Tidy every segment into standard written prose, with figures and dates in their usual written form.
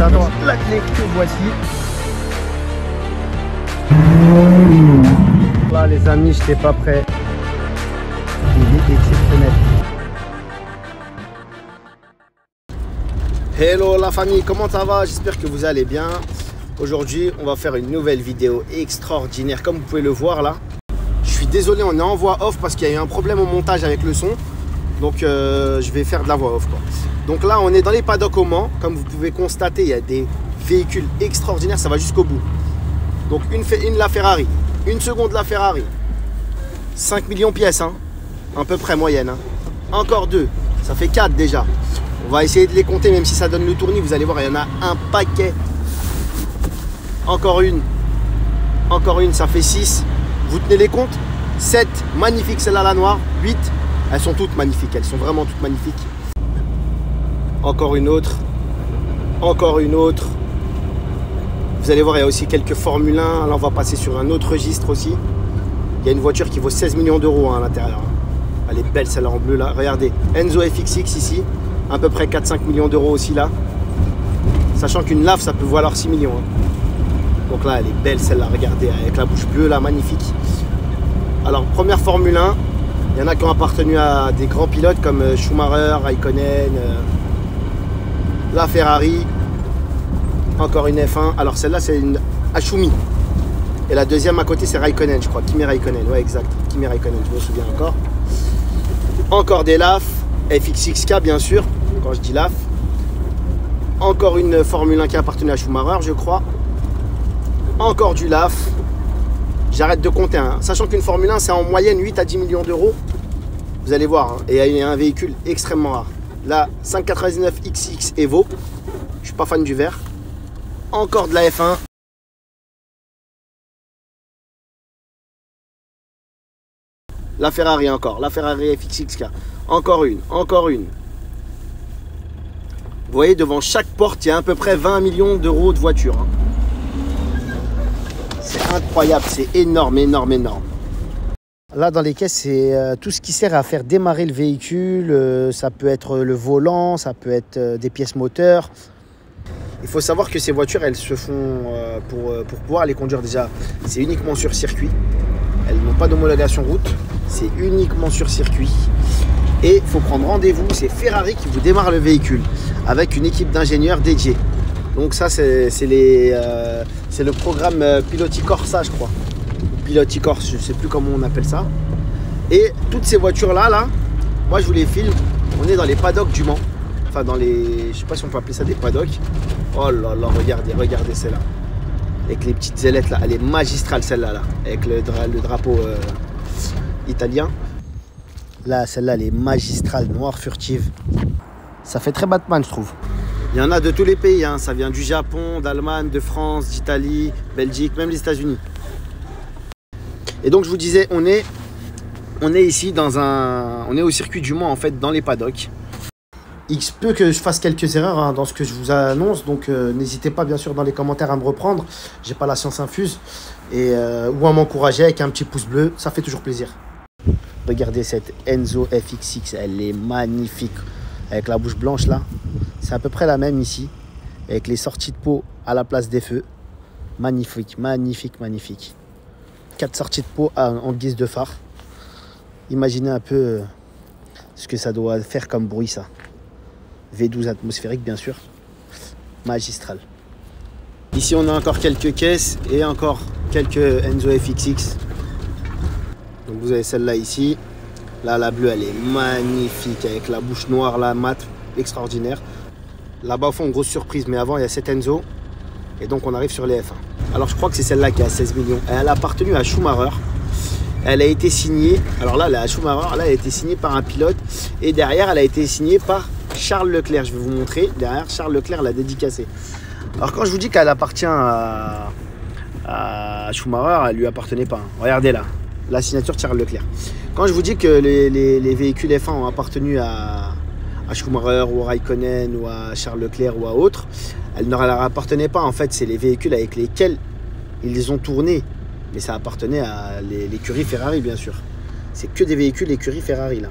à toi. La clé que voici. Là les amis, je n'étais pas prêt. Il est exceptionnel. Hello la famille, comment ça va? J'espère que vous allez bien. Aujourd'hui, on va faire une nouvelle vidéo extraordinaire. Comme vous pouvez le voir là, je suis désolé, on est en voix off parce qu'il y a eu un problème au montage avec le son. Donc je vais faire de la voix off quoi. Donc là, on est dans les paddocks au Mans. Comme vous pouvez constater, il y a des véhicules extraordinaires, ça va jusqu'au bout. Donc une la Ferrari, une seconde la Ferrari. 5 millions pièces, hein, à peu près moyenne. Hein. Encore deux, ça fait 4 déjà. On va essayer de les compter, même si ça donne le tournis. Vous allez voir, il y en a un paquet. Encore une, ça fait 6. Vous tenez les comptes. 7, magnifique celle-là, la noire. 8, elles sont toutes magnifiques. Elles sont vraiment toutes magnifiques. Encore une autre. Encore une autre. Vous allez voir, il y a aussi quelques Formule 1. Là, on va passer sur un autre registre aussi. Il y a une voiture qui vaut 16 millions d'euros hein, à l'intérieur. Elle est belle celle-là en bleu là. Regardez, Enzo FXX ici. À peu près 4-5 millions d'euros aussi là. Sachant qu'une lave, ça peut valoir 6 millions. Hein. Donc là, elle est belle celle-là. Regardez, avec la bouche bleue là, magnifique. Alors, première Formule 1. Il y en a qui ont appartenu à des grands pilotes comme Schumacher, Raikkonen, la Ferrari. Encore une F1. Alors celle-là, c'est une Ashumi. Et la deuxième à côté, c'est Raikkonen, je crois. Kimi Raikkonen. Ouais, exact. Kimi Raikkonen, je me souviens encore. Encore des LAF. FXXK, bien sûr. Quand je dis LAF. Encore une Formule 1 qui appartenait à Schumacher, je crois. Encore du LAF. J'arrête de compter. Hein. Sachant qu'une Formule 1, c'est en moyenne 8 à 10 millions d'euros. Vous allez voir. Hein. Et il y a un véhicule extrêmement rare. La 599 XX Evo. Je suis pas fan du vert. Encore de la F1. La Ferrari encore. La Ferrari FXXK. Encore une. Encore une. Vous voyez, devant chaque porte, il y a à peu près 20 millions d'euros de voitures. Hein. C'est incroyable. C'est énorme, énorme, énorme. Là, dans les caisses, c'est tout ce qui sert à faire démarrer le véhicule. Ça peut être le volant, ça peut être des pièces moteurs. Il faut savoir que ces voitures, elles se font pour pouvoir les conduire déjà. C'est uniquement sur circuit. Elles n'ont pas d'homologation route. C'est uniquement sur circuit. Et il faut prendre rendez-vous. C'est Ferrari qui vous démarre le véhicule avec une équipe d'ingénieurs dédiée. Donc ça, c'est le programme Piloti Corsa, je crois. Piloti Corse, je ne sais plus comment on appelle ça. Et toutes ces voitures-là, moi, je vous les filme. On est dans les paddocks du Mans. Enfin, dans les... Je sais pas si on peut appeler ça des paddocks. Oh là là, regardez, regardez celle-là. Avec les petites ailettes là. Elle est magistrale celle-là. Là. Avec le drapeau italien. Là, celle-là, elle est magistrale, noire, furtive. Ça fait très Batman, je trouve. Il y en a de tous les pays. Hein. Ça vient du Japon, d'Allemagne, de France, d'Italie, Belgique, même les États-Unis. Et donc, je vous disais, on est ici dans un... On est au circuit du Mans, en fait, dans les paddocks. Il se peut que je fasse quelques erreurs hein, dans ce que je vous annonce, donc n'hésitez pas bien sûr dans les commentaires à me reprendre. J'ai pas la science infuse et ou à m'encourager avec un petit pouce bleu, ça fait toujours plaisir. Regardez cette Enzo FXX, elle est magnifique avec la bouche blanche là. C'est à peu près la même ici avec les sorties de peau à la place des feux. Magnifique, magnifique, magnifique. 4 sorties de peau en guise de phare. Imaginez un peu ce que ça doit faire comme bruit ça. V12 atmosphérique bien sûr, magistral. Ici on a encore quelques caisses et encore quelques Enzo FXX. Donc vous avez celle-là ici. Là la bleue elle est magnifique avec la bouche noire là, mat, extraordinaire. Là-bas au fond grosse surprise, mais avant il y a cette Enzo. Et donc on arrive sur les F1. Alors je crois que c'est celle-là qui a 16 millions. Elle a appartenu à Schumacher. Elle a été signée, alors là elle est à Schumacher, là elle a été signée par un pilote. Et derrière elle a été signée par Charles Leclerc, je vais vous montrer. Derrière, Charles Leclerc l'a dédicacé. Alors quand je vous dis qu'elle appartient à Schumacher, elle lui appartenait pas. Regardez là, la signature de Charles Leclerc. Quand je vous dis que les véhicules F1 ont appartenu à Schumacher ou à Raikkonen ou à Charles Leclerc ou à autres, elle ne leur appartenait pas. En fait, c'est les véhicules avec lesquels ils ont tourné. Mais ça appartenait à l'écurie Ferrari, bien sûr. C'est que des véhicules écurie Ferrari là.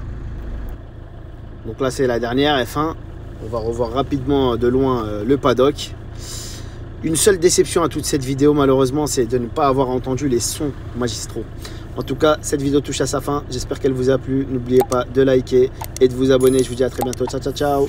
Donc là c'est la dernière F1. On va revoir rapidement de loin le paddock. Une seule déception à toute cette vidéo, malheureusement, c'est de ne pas avoir entendu les sons magistraux. En tout cas, cette vidéo touche à sa fin. J'espère qu'elle vous a plu. N'oubliez pas de liker et de vous abonner. Je vous dis à très bientôt. Ciao, ciao, ciao.